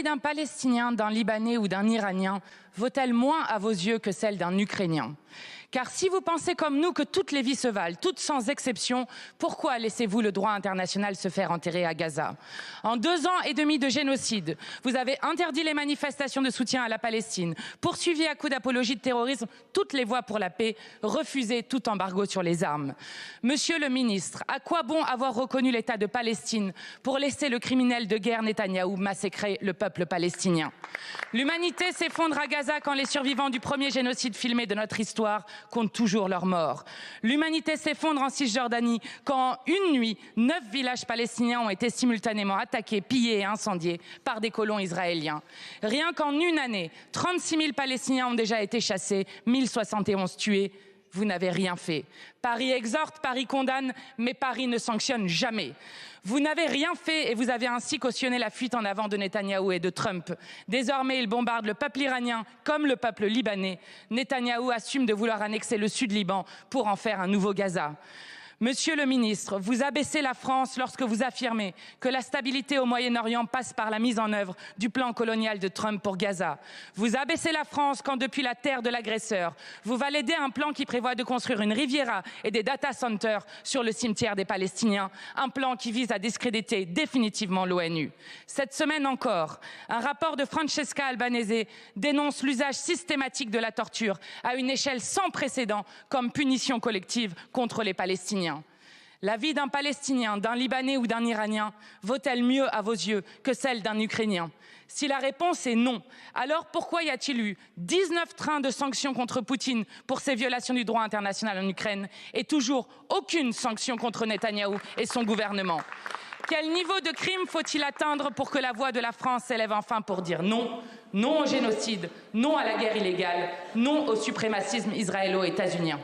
vie d'un Palestinien, d'un Libanais ou d'un Iranien vaut-elle moins à vos yeux que celle d'un Ukrainien? Car si vous pensez comme nous que toutes les vies se valent, toutes sans exception, pourquoi laissez-vous le droit international se faire enterrer à Gaza? En 2 ans et demi de génocide, vous avez interdit les manifestations de soutien à la Palestine, poursuivi à coups d'apologie de terrorisme toutes les voies pour la paix, refusé tout embargo sur les armes. Monsieur le ministre, à quoi bon avoir reconnu l'État de Palestine pour laisser le criminel de guerre Netanyahou massacrer le peuple palestinien? L'humanité s'effondre à Gaza quand les survivants du premier génocide filmé de notre histoire comptent toujours leurs morts. L'humanité s'effondre en Cisjordanie quand, en une nuit, 9 villages palestiniens ont été simultanément attaqués, pillés et incendiés par des colons israéliens. Rien qu'en une année, 36 000 Palestiniens ont déjà été chassés, 1071 tués. Vous n'avez rien fait. Paris exhorte, Paris condamne, mais Paris ne sanctionne jamais. Vous n'avez rien fait et vous avez ainsi cautionné la fuite en avant de Netanyahou et de Trump. Désormais, il bombarde le peuple iranien comme le peuple libanais. Netanyahou assume de vouloir annexer le Sud-Liban pour en faire un nouveau Gaza. Monsieur le ministre, vous abaissez la France lorsque vous affirmez que la stabilité au Moyen-Orient passe par la mise en œuvre du plan colonial de Trump pour Gaza. Vous abaissez la France quand, depuis la terre de l'agresseur, vous validez un plan qui prévoit de construire une Riviera et des data centers sur le cimetière des Palestiniens, un plan qui vise à discréditer définitivement l'ONU. Cette semaine encore, un rapport de Francesca Albanese dénonce l'usage systématique de la torture à une échelle sans précédent comme punition collective contre les Palestiniens. La vie d'un Palestinien, d'un Libanais ou d'un Iranien vaut-elle mieux à vos yeux que celle d'un Ukrainien? Si la réponse est non, alors pourquoi y a-t-il eu 19 trains de sanctions contre Poutine pour ses violations du droit international en Ukraine et toujours aucune sanction contre Netanyahou et son gouvernement? Quel niveau de crime faut-il atteindre pour que la voix de la France s'élève enfin pour dire non? Non au génocide, non à la guerre illégale, non au suprémacisme israélo-états-unien.